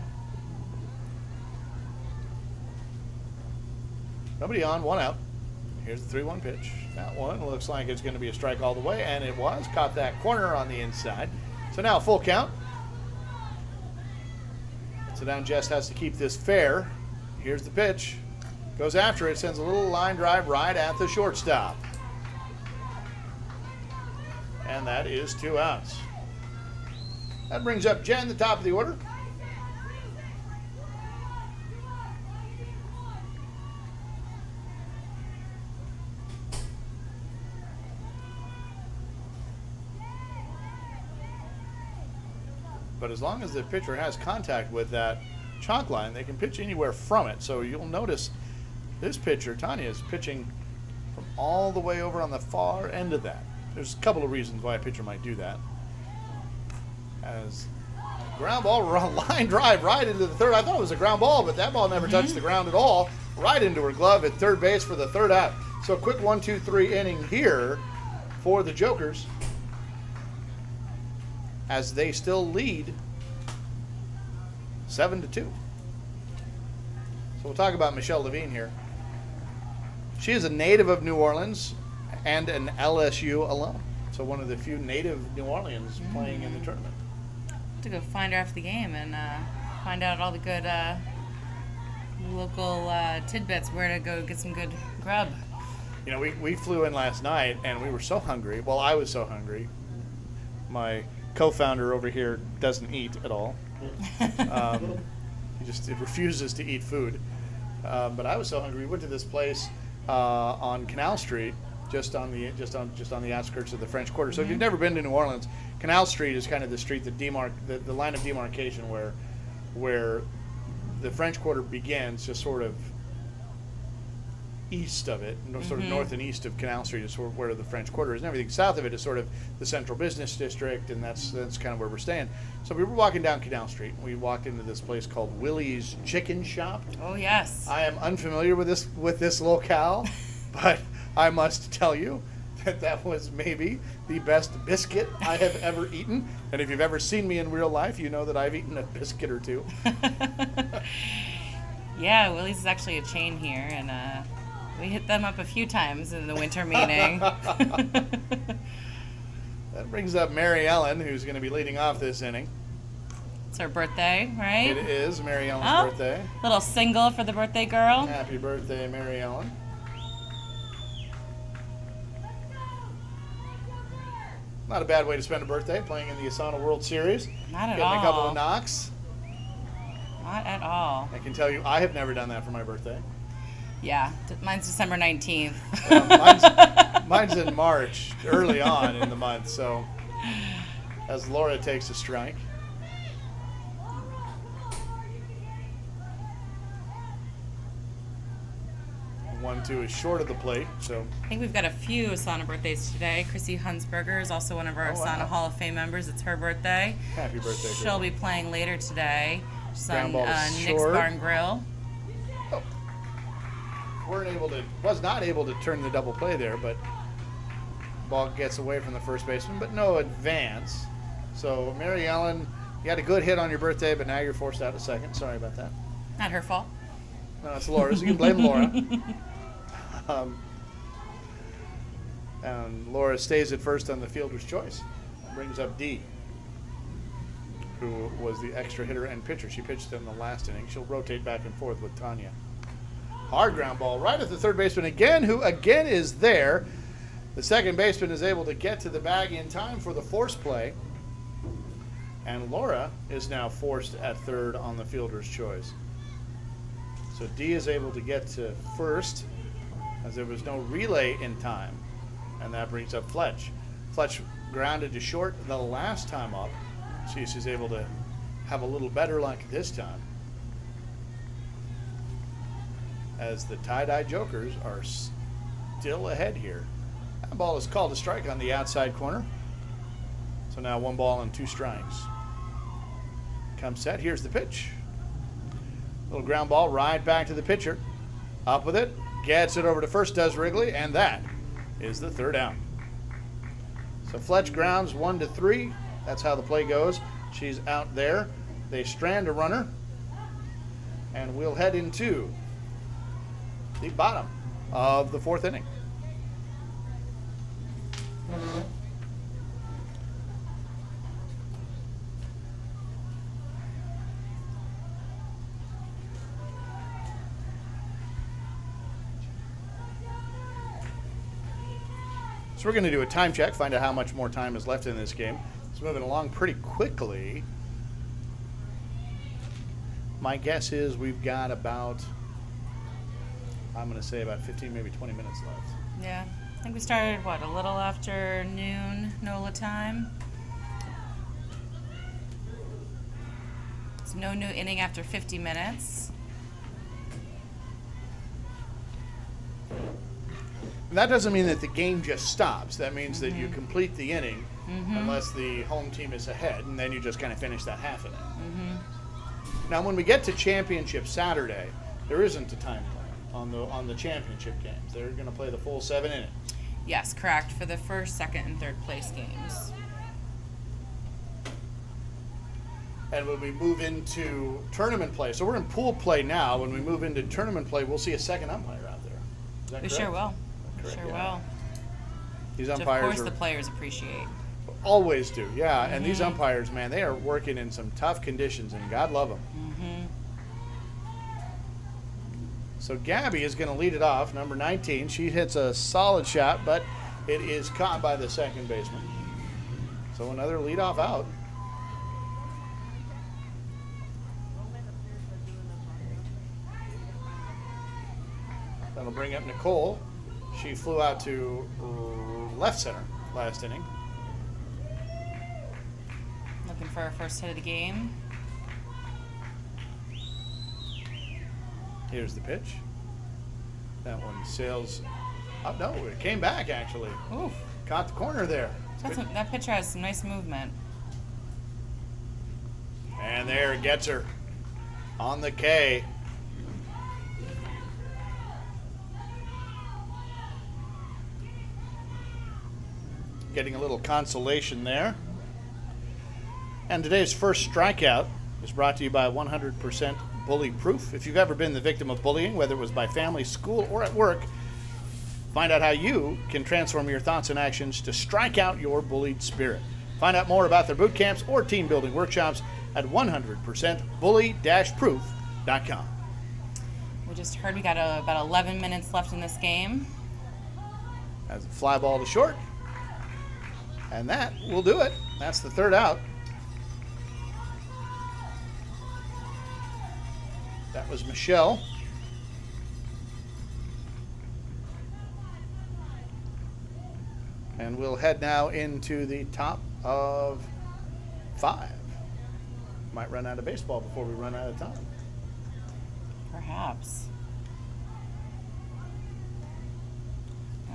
[SPEAKER 3] Nobody on, 1 out. Here's the 3-1 pitch. That one looks like it's going to be a strike all the way, and it was. Caught that corner on the inside. So now a full count. So now Jess has to keep this fair. Here's the pitch. Goes after it, sends a little line drive right at the shortstop. And that is 2 outs. That brings up Jen, the top of the order. But as long as the pitcher has contact with that chalk line, they can pitch anywhere from it. So you'll notice this pitcher, Tanya, is pitching from all the way over on the far end of that. There's a couple of reasons why a pitcher might do that. As ground ball, line drive right into the third. I thought it was a ground ball, but that ball never touched the ground at all. Right into her glove at third base for the 3rd out. So a quick 1-2-3 inning here for the Jokers, as they still lead 7-2. So we'll talk about Michelle Levine here. She is a native of New Orleans and an LSU alum. So one of the few native New Orleans playing in the tournament.
[SPEAKER 2] To go find her after the game and find out all the good local tidbits, where to go get some good grub.
[SPEAKER 3] You know, we flew in last night and we were so hungry. Well, I was so hungry. My co-founder over here doesn't eat at all. He just refuses to eat food. But I was so hungry. We went to this place on Canal Street, just on the outskirts of the French Quarter. So if you've never been to New Orleans, Canal Street is kind of the street that the line of demarcation where the French Quarter begins, just sort of east of it, sort of north and east of Canal Street is sort of where the French Quarter is, and everything south of it is sort of the central business district, and that's kind of where we're staying. So we were walking down Canal Street, and we walked into this place called Willie's Chicken Shop.
[SPEAKER 2] Oh yes.
[SPEAKER 3] I am unfamiliar with this locale, but I must tell you that was maybe the best biscuit I have ever eaten. And if you've ever seen me in real life, you know that I've eaten a biscuit or two.
[SPEAKER 2] Yeah, Willie's is actually a chain here, and We hit them up a few times in the winter meeting.
[SPEAKER 3] That brings up Mary Ellen, who's going to be leading off this inning.
[SPEAKER 2] It's her birthday, right?
[SPEAKER 3] It is Mary Ellen's birthday.
[SPEAKER 2] Little single for the birthday girl.
[SPEAKER 3] Happy birthday, Mary Ellen. Not a bad way to spend a birthday, playing in the ASANA World Series.
[SPEAKER 2] Not at
[SPEAKER 3] Getting
[SPEAKER 2] all.
[SPEAKER 3] a couple of knocks.
[SPEAKER 2] Not at all.
[SPEAKER 3] I can tell you, I have never done that for my birthday.
[SPEAKER 2] Yeah, mine's December 19th.
[SPEAKER 3] Well, mine's in March, early on in the month, so as Laura takes a strike. 1-2 is short of the plate, so.
[SPEAKER 2] I think we've got a few ASANA birthdays today. Chrissy Hunsberger is also one of our ASANA Hall of Fame members. It's her birthday.
[SPEAKER 3] Happy birthday,
[SPEAKER 2] She'll be playing later today. She's on Nick's
[SPEAKER 3] short.
[SPEAKER 2] Bar and Grill.
[SPEAKER 3] Oh. Was not able to turn the double play there, but ball gets away from the first baseman, but no advance. So Mary Ellen, you had a good hit on your birthday, but now you're forced out at second. Sorry about that.
[SPEAKER 2] Not her fault.
[SPEAKER 3] No, it's Laura's. You can blame Laura. And Laura stays at first on the fielder's choice. Brings up Dee, who was the extra hitter and pitcher. She pitched in the last inning. She'll rotate back and forth with Tanya. Hard ground ball right at the third baseman again, who again is there. The second baseman is able to get to the bag in time for the force play. And Laura is now forced at third on the fielder's choice. So Dee is able to get to first, as there was no relay in time. And that brings up Fletch. Fletch grounded to short the last time up. She's able to have a little better luck this time, as the tie-dye Jokers are still ahead here. That ball is called a strike on the outside corner. So now 1 ball and 2 strikes. Comes set. Here's the pitch. Little ground ball right back to the pitcher. Up with it. Gets it over to first, does Wrigley, and that is the third out. So Fletch grounds 1-3. That's how the play goes. She's out there. They strand a runner. And we'll head into the bottom of the 4th inning. So we're going to do a time check, find out how much more time is left in this game. It's moving along pretty quickly. My guess is we've got about, I'm going to say about 15, maybe 20 minutes left.
[SPEAKER 2] Yeah. I think we started, what, a little after noon NOLA time? It's no new inning after 50 minutes.
[SPEAKER 3] And that doesn't mean that the game just stops. That means that you complete the inning unless the home team is ahead, and then you just kind of finish that half inning. Now, when we get to Championship Saturday, there isn't a time limit on the championship games. They're going to play the full 7 innings.
[SPEAKER 2] Yes, correct, for the first, second, and third place games.
[SPEAKER 3] And when we move into tournament play, so we're in pool play now. When we move into tournament play, we'll see a second umpire out there. Is that
[SPEAKER 2] We
[SPEAKER 3] correct?
[SPEAKER 2] sure will.
[SPEAKER 3] Correct,
[SPEAKER 2] Sure
[SPEAKER 3] yeah.
[SPEAKER 2] will.
[SPEAKER 3] These
[SPEAKER 2] Which,
[SPEAKER 3] umpires
[SPEAKER 2] of course,
[SPEAKER 3] are,
[SPEAKER 2] the players appreciate.
[SPEAKER 3] always do, yeah. And these umpires, man, they are working in some tough conditions, and God love them. So Gabby is going to lead it off, number 19. She hits a solid shot, but it is caught by the second baseman. So another leadoff out. That'll bring up Nicole. She flew out to left center last inning.
[SPEAKER 2] Looking for our first hit of the game.
[SPEAKER 3] Here's the pitch. That one sails up. No, it came back actually.
[SPEAKER 2] Oof.
[SPEAKER 3] Caught the corner there.
[SPEAKER 2] That pitcher has some nice movement.
[SPEAKER 3] And there it gets her on the K. Getting a little consolation there. And today's first strikeout is brought to you by 100% Bully Proof. If you've ever been the victim of bullying, whether it was by family, school, or at work, Find out how you can transform your thoughts and actions to strike out your bullied spirit. Find out more about their boot camps or team building workshops at 100%bully-proof.com.
[SPEAKER 2] We just heard we got about 11 minutes left in this game.
[SPEAKER 3] As a fly ball to short. And that will do it. That's the third out. That was Michelle. And we'll head now into the top of 5. Might run out of baseball before we run out of time.
[SPEAKER 2] Perhaps.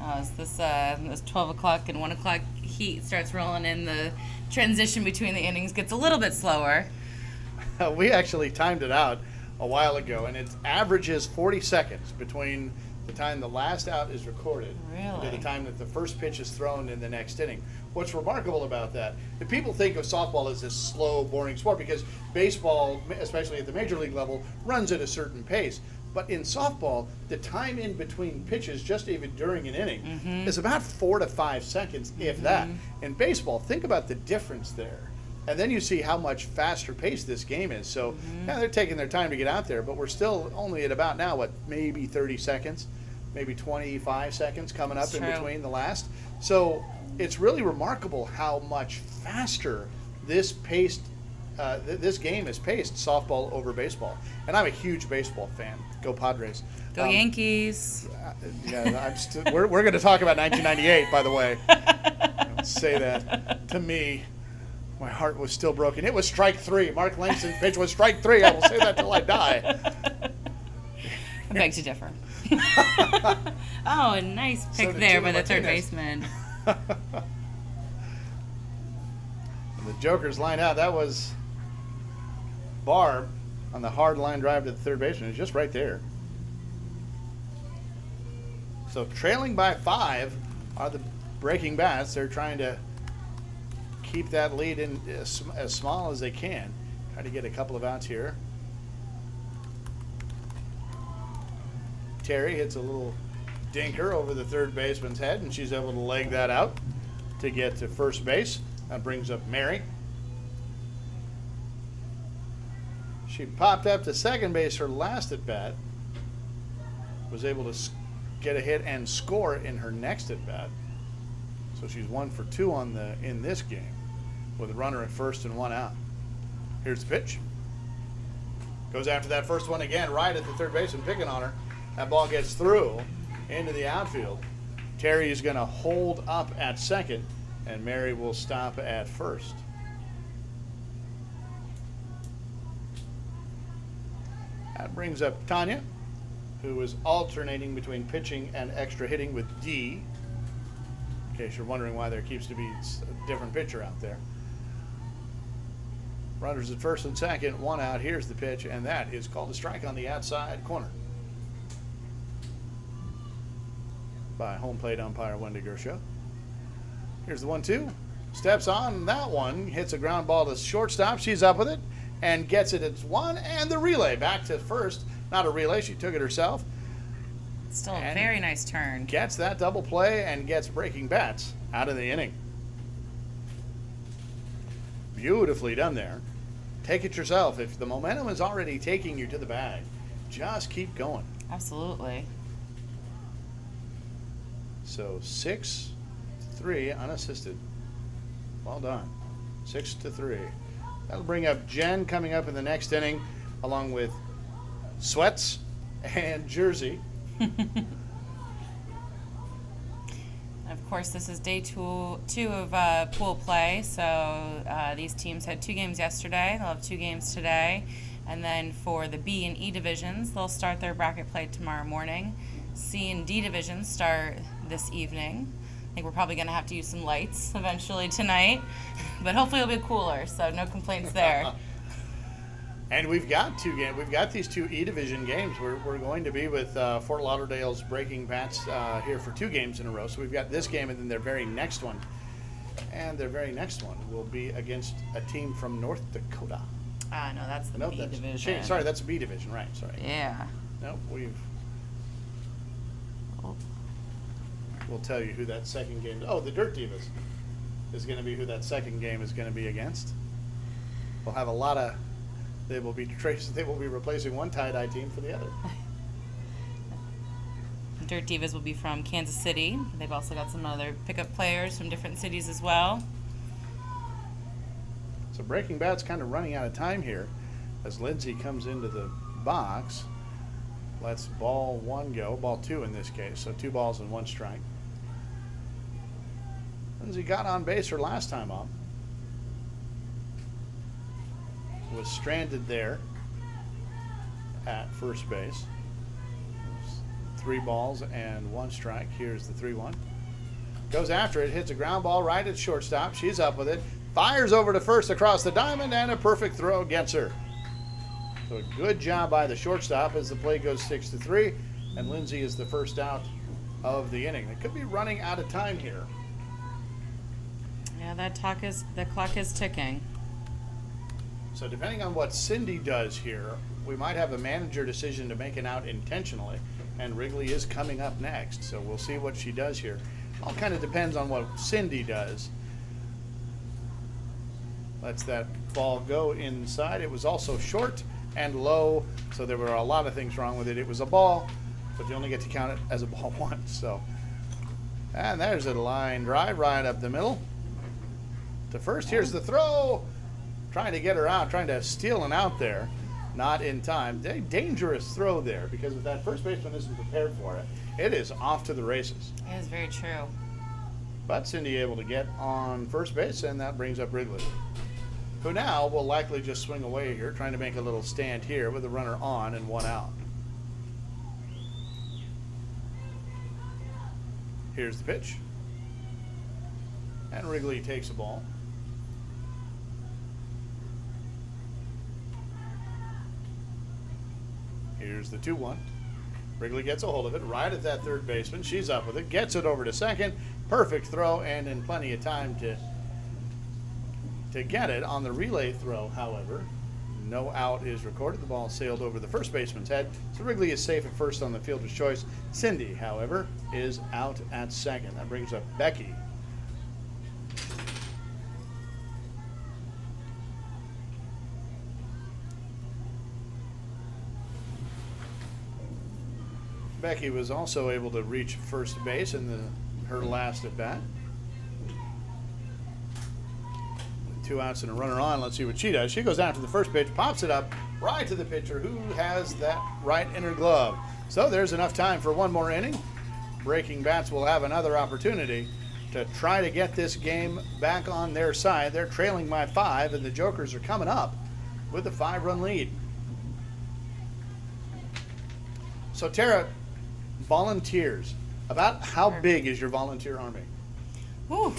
[SPEAKER 2] As this 12 o'clock and 1 o'clock heat starts rolling in, the transition between the innings gets a little bit slower.
[SPEAKER 3] We actually timed it out a while ago, and it averages 40 seconds between the time the last out is recorded
[SPEAKER 2] Really?
[SPEAKER 3] to the time that the first pitch is thrown in the next inning. What's remarkable about that, if people think of softball as this slow, boring sport, because baseball, especially at the major league level, runs at a certain pace. But in softball, the time in between pitches, just even during an inning, is about 4 to 5 seconds, if that. In baseball, think about the difference there. And then you see how much faster paced this game is. So, yeah, they're taking their time to get out there, but we're still only at about now, what, maybe 30 seconds, maybe 25 seconds coming up
[SPEAKER 2] That's
[SPEAKER 3] in
[SPEAKER 2] true.
[SPEAKER 3] between the last. So it's really remarkable how much faster this paced, this game is paced, softball over baseball. And I'm a huge baseball fan. Go Padres.
[SPEAKER 2] Go Yankees.
[SPEAKER 3] Yeah, we're going to talk about 1998, by the way. Don't say that to me. My heart was still broken. It was strike 3. Mark Langston's pitch was strike 3. I will say that till I die.
[SPEAKER 2] I beg to differ. Oh, a nice pick
[SPEAKER 3] did
[SPEAKER 2] there
[SPEAKER 3] Tila
[SPEAKER 2] by the third
[SPEAKER 3] Martinez.
[SPEAKER 2] baseman.
[SPEAKER 3] And the Jokers line out. That was Barb on the hard line drive to the third baseman. It's just right there. So trailing by 5 are the Breaking Bats. They're trying to keep that lead in as small as they can. Try to get a couple of outs here. Terry hits a little dinker over the third baseman's head, and she's able to leg that out to get to first base. That brings up Mary. She popped up to second base her last at bat. Was able to get a hit and score in her next at bat. So she's 1 for 2 in this game, with a runner at first and 1 out. Here's the pitch. Goes after that first one again, right at the third baseman, picking on her. That ball gets through into the outfield. Terry is going to hold up at second, and Mary will stop at first. That brings up Tanya, who is alternating between pitching and extra hitting with D. In case you're wondering why there keeps to be a different pitcher out there. Runners at first and second, 1 out. Here's the pitch, and that is called a strike on the outside corner by home plate umpire Wendy Gershow. Here's the 1-2. Steps on that one, hits a ground ball to shortstop. She's up with it and gets it at 1, and the relay back to first. Not a relay, she took it herself.
[SPEAKER 2] Still a very nice turn.
[SPEAKER 3] Gets that double play and gets Breaking Bats out of the inning. Beautifully done there. Take it yourself. If the momentum is already taking you to the bag, just keep going.
[SPEAKER 2] Absolutely.
[SPEAKER 3] So 6-3 unassisted. Well done. 6-3. That'll bring up Jen coming up in the next inning, along with Sweats and Jersey.
[SPEAKER 2] Of course, this is day two of pool play, so these teams had 2 games yesterday. They'll have 2 games today. And then for the B and E divisions, they'll start their bracket play tomorrow morning. C and D divisions start this evening. I think we're probably going to have to use some lights eventually tonight, but hopefully it'll be cooler, so no complaints there.
[SPEAKER 3] And we've got 2 games. We've got these 2 E division games. We're going to be with Fort Lauderdale's Breaking Bats here for 2 games in a row. So we've got this game and then their very next one. And their very next one will be against a team from North Dakota.
[SPEAKER 2] No, that's the B
[SPEAKER 3] that's
[SPEAKER 2] division.
[SPEAKER 3] Sorry, that's a B division, right? Sorry.
[SPEAKER 2] Yeah.
[SPEAKER 3] Nope, we've.
[SPEAKER 2] Oh.
[SPEAKER 3] we'll tell you who that second game. Oh, the Dirt Divas is going to be who that second game is going to be against. We'll have a lot of. They will be replacing one tie-dye team for the other.
[SPEAKER 2] Dirt Divas will be from Kansas City. They've also got some other pickup players from different cities as well.
[SPEAKER 3] So Breaking Bad's kind of running out of time here as Lindsay comes into the box. Let's ball one go, ball two in this case, so 2 balls and 1 strike. Lindsay got on base her last time up. Was stranded there at first base. 3 balls and 1 strike. Here's the 3-1. Goes after it, hits a ground ball right at shortstop. She's up with it. Fires over to first across the diamond, and a perfect throw gets her. So a good job by the shortstop as the play goes 6-3, and Lindsay is the first out of the inning. They could be running out of time here.
[SPEAKER 2] Yeah, the clock is ticking.
[SPEAKER 3] So depending on what Cindy does here, we might have a manager decision to make an out intentionally, and Wrigley is coming up next. So we'll see what she does here. All kind of depends on what Cindy does. Lets that ball go inside. It was also short and low, so there were a lot of things wrong with it. It was a ball, but you only get to count it as a ball once. So, and there's a line drive right up the middle to first. Here's the throw. Trying to get her out, trying to steal an out there. Not in time. Dangerous throw there because if that first baseman isn't prepared for it, it is off to the races.
[SPEAKER 2] It is very true.
[SPEAKER 3] But Cindy able to get on first base, and that brings up Wrigley, who now will likely just swing away here, trying to make a little stand here with a runner on and 1 out. Here's the pitch. And Wrigley takes a ball. Here's the 2-1. Wrigley gets a hold of it right at that third baseman. She's up with it, gets it over to second. Perfect throw, and in plenty of time to get it. On the relay throw, however, no out is recorded. The ball sailed over the first baseman's head, so Wrigley is safe at first on the fielder's choice. Cindy, however, is out at second. That brings up Becky. Becky was also able to reach first base in her last at bat. 2 outs and a runner on. Let's see what she does. She goes after the first pitch, pops it up right to the pitcher who has that right in her glove. So there's enough time for one more inning. Breaking Bats will have another opportunity to try to get this game back on their side. They're trailing by 5, and the Jokers are coming up with a 5-run lead. So Tarah, volunteers. About how big is your volunteer army?
[SPEAKER 2] Whew.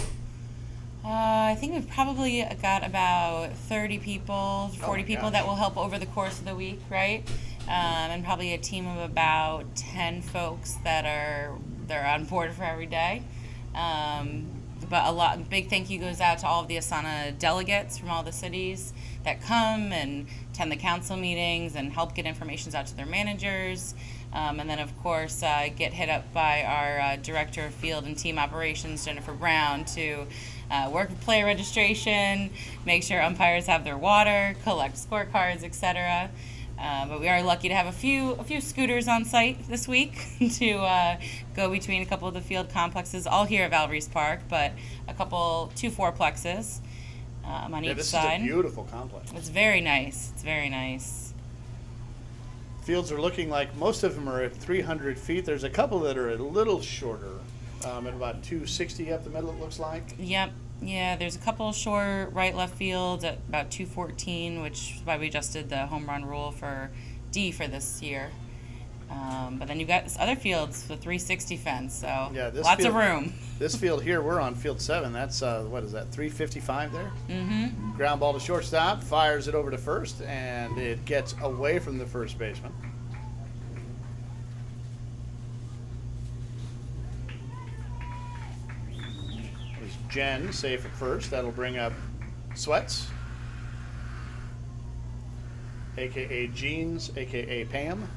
[SPEAKER 2] I think we've probably got about 30 people, 40 people that will help over the course of the week, right? And probably a team of about 10 folks they're on board for every day. But big thank you goes out to all of the ASANA delegates from all the cities that come and attend the council meetings and help get information out to their managers. And then, of course, get hit up by our Director of Field and Team Operations, Jennifer Brown, to work with player registration, make sure umpires have their water, collect scorecards, etc. But we are lucky to have a few scooters on site this week to go between a couple of the field complexes, all here at Valverde Park, but two fourplexes on each side.
[SPEAKER 3] This is a beautiful complex.
[SPEAKER 2] It's very nice. It's very nice.
[SPEAKER 3] Fields are looking like most of them are at 300 feet. There's a couple that are a little shorter, at about 260 up the middle, it looks like.
[SPEAKER 2] Yep. Yeah, there's a couple short right-left fields at about 214, which is why we adjusted the home run rule for D for this year. But then you've got this other fields with 360 fence, so
[SPEAKER 3] yeah,
[SPEAKER 2] lots of room.
[SPEAKER 3] This field here, we're on field 7. That's, what is that, 355 there?
[SPEAKER 2] Mm-hmm.
[SPEAKER 3] Ground ball to shortstop, fires it over to first, and it gets away from the first baseman. There's Jen safe at first. That'll bring up Sweats, a.k.a. Jeans, a.k.a. Pam.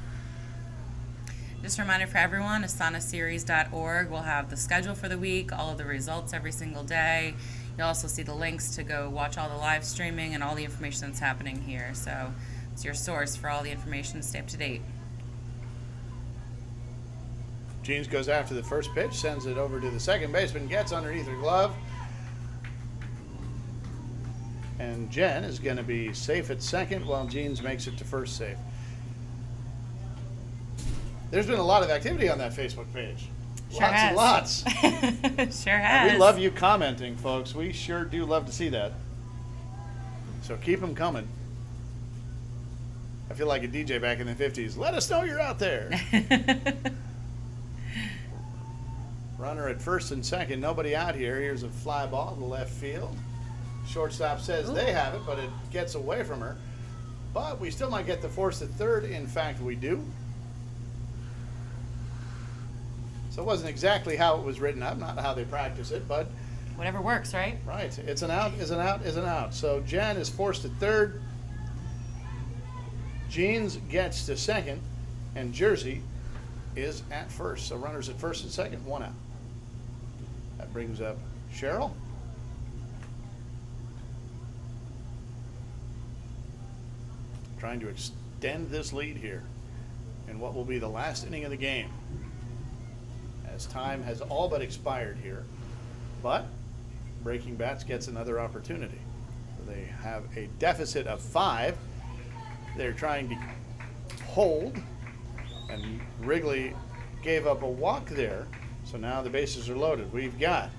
[SPEAKER 2] Just a reminder for everyone, asanaseries.org will have the schedule for the week, all of the results every single day. You'll also see the links to go watch all the live streaming and all the information that's happening here. So it's your source for all the information to stay up to date.
[SPEAKER 3] Jeans goes after the first pitch, sends it over to the second baseman, gets underneath her glove. And Jen is going to be safe at second while Jeans makes it to first safe. There's been a lot of activity on that Facebook page.
[SPEAKER 2] Sure
[SPEAKER 3] Lots
[SPEAKER 2] has.
[SPEAKER 3] and lots.
[SPEAKER 2] Sure has.
[SPEAKER 3] We love you commenting, folks. We sure do love to see that. So keep them coming. I feel like a DJ back in the 50s. Let us know you're out there. Runner at first and second. Nobody out here. Here's a fly ball to left field. Shortstop says they have it, but it gets away from her. But we still might get the force at third. In fact, we do. So it wasn't exactly how it was written up, not how they practice it, but
[SPEAKER 2] Whatever works, right?
[SPEAKER 3] right. It's an out, is an out, is an out. So Jen is forced at third. Jeans gets to second, and Jersey is at first. So runners at first and second, one out. That brings up Cheryl. Trying to extend this lead here in what will be the last inning of the game, as time has all but expired here. But Breaking Bats gets another opportunity. So they have a deficit of 5. They're trying to hold, and Wrigley gave up a walk there. So now the bases are loaded. We've got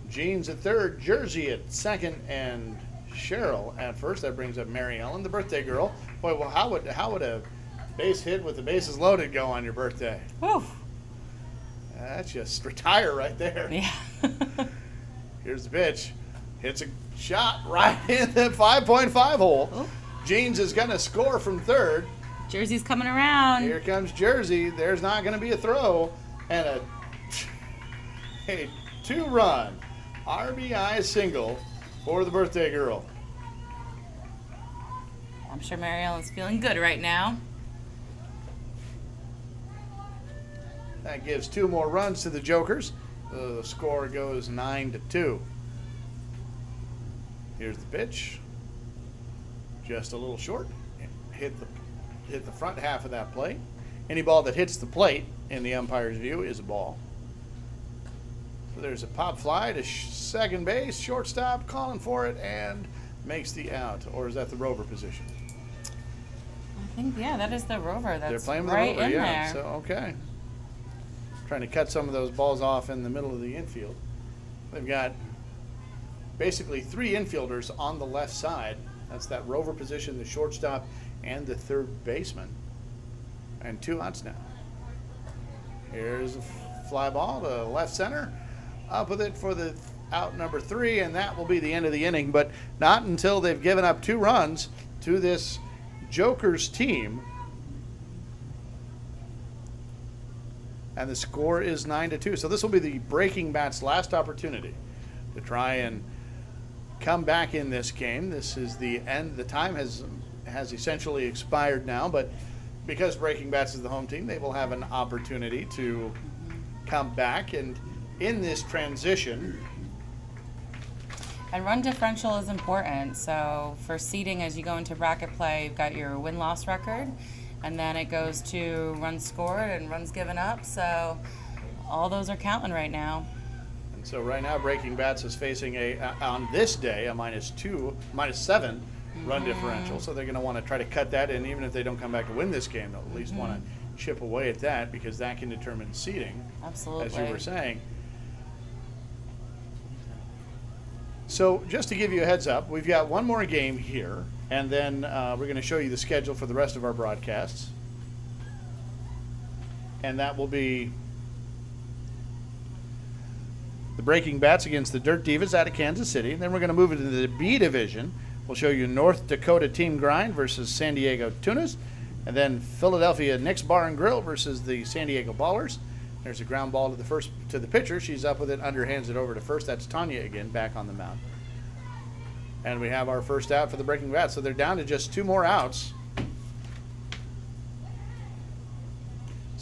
[SPEAKER 3] Jeans at third, Jersey at second, and Cheryl at first. That brings up Mary Ellen, the birthday girl. Boy, well, how would a base hit with the bases loaded go on your birthday?
[SPEAKER 2] Whew.
[SPEAKER 3] That's just retire right there.
[SPEAKER 2] Yeah.
[SPEAKER 3] Here's the pitch. Hits a shot right in the 5.5 hole.
[SPEAKER 2] Ooh.
[SPEAKER 3] Jeans is going to score from third.
[SPEAKER 2] Jersey's coming around.
[SPEAKER 3] Here comes Jersey. There's not going to be a throw. And a 2-run RBI single for the birthday girl.
[SPEAKER 2] I'm sure Mary Ellen's feeling good right now.
[SPEAKER 3] That gives 2 more runs to the Jokers. The score goes 9-2. Here's the pitch. Just a little short. Hit the front half of that plate. Any ball that hits the plate, in the umpire's view, is a ball. So there's a pop fly to second base. Shortstop calling for it and makes the out. Or is that the rover position?
[SPEAKER 2] I think, yeah, that is the rover. That's
[SPEAKER 3] They're playing with
[SPEAKER 2] right
[SPEAKER 3] the rover,
[SPEAKER 2] in
[SPEAKER 3] yeah.
[SPEAKER 2] there.
[SPEAKER 3] So, okay. Trying to cut some of those balls off in the middle of the infield. They've got basically 3 infielders on the left side. That's that rover position, the shortstop, and the third baseman. And 2 outs now. Here's a fly ball to left center. Up with it for the out number 3, and that will be the end of the inning. But not until they've given up 2 runs to this Jokers team. And the score is 9-2. So this will be the Breaking Bats' last opportunity to try and come back in this game. This is the end. The time has essentially expired now, but because Breaking Bats is the home team, they will have an opportunity to come back. And in this transition,
[SPEAKER 2] And run differential is important. So for seeding, as you go into bracket play, you've got your win-loss record, and then it goes to runs scored and runs given up. So all those are counting right now.
[SPEAKER 3] and so right now Breaking Bats is facing on this day a -7 run differential. So they're going to want to try to cut that, and even if they don't come back to win this game, they'll at least want to chip away at that, because that can determine seeding,
[SPEAKER 2] Absolutely.
[SPEAKER 3] as you were saying. So just to give you a heads up, we've got one more game here, and then we're going to show you the schedule for the rest of our broadcasts. And that will be the Breaking Bats against the Dirt Divas out of Kansas City. And then we're going to move into the B division. We'll show you North Dakota Team Grind versus San Diego Tunas. And then Philadelphia Nick's Bar and Grill versus the San Diego Ballers. There's a ground ball to the pitcher. She's up with it, underhands it over to first. That's Tanya again, back on the mound. And we have our first out for the Breaking Bats. So they're down to just 2 more outs.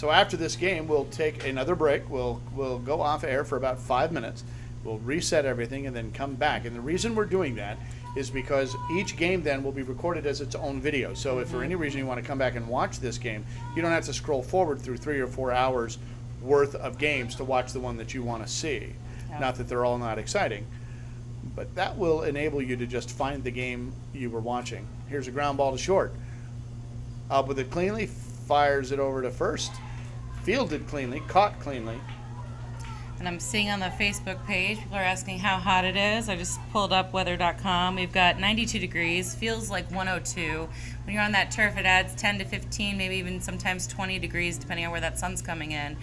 [SPEAKER 3] So after this game, we'll take another break. We'll go off air for about 5 minutes. We'll reset everything and then come back. And the reason we're doing that is because each game then will be recorded as its own video. So if for any reason you want to come back and watch this game, you don't have to scroll forward through 3 or 4 hours worth of games to watch the one that you want to see.
[SPEAKER 2] Yep.
[SPEAKER 3] Not that they're all not exciting, but that will enable you to just find the game you were watching. Here's a ground ball to short. Up with it cleanly, fires it over to first. Fielded cleanly, caught cleanly.
[SPEAKER 2] And I'm seeing on the Facebook page, people are asking how hot it is. I just pulled up weather.com. We've got 92 degrees, feels like 102. When you're on that turf, it adds 10 to 15, maybe even sometimes 20 degrees, depending on where that sun's coming in.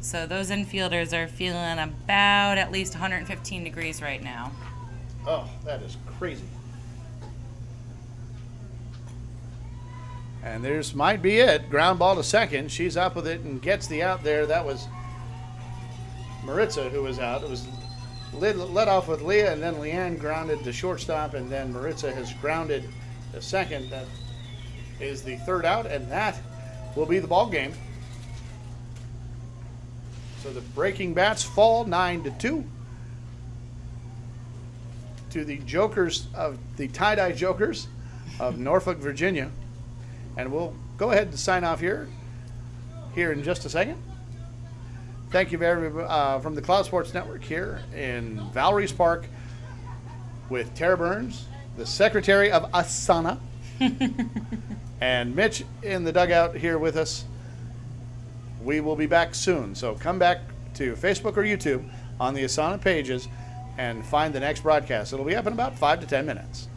[SPEAKER 2] So those infielders are feeling about at least 115 degrees right now.
[SPEAKER 3] Oh, that is crazy. And there's might be it. Ground ball to second. She's up with it and gets the out there. That was Maritza who was out. It was led off with Leah, and then Leanne grounded to shortstop, and then Maritza has grounded to second. That is the third out, and that will be the ball game. So the breaking bats fall 9-2 to the Jokers of the tie-dye Jokers of Norfolk, Virginia. And we'll go ahead and sign off here in just a second. Thank you very from the Cloud Sports Network here in Valories Park with Tarah Burns, the secretary of ASANA, and Mitch in the dugout here with us. We will be back soon, so come back to Facebook or YouTube on the ASANA pages and find the next broadcast. It'll be up in about 5 to 10 minutes.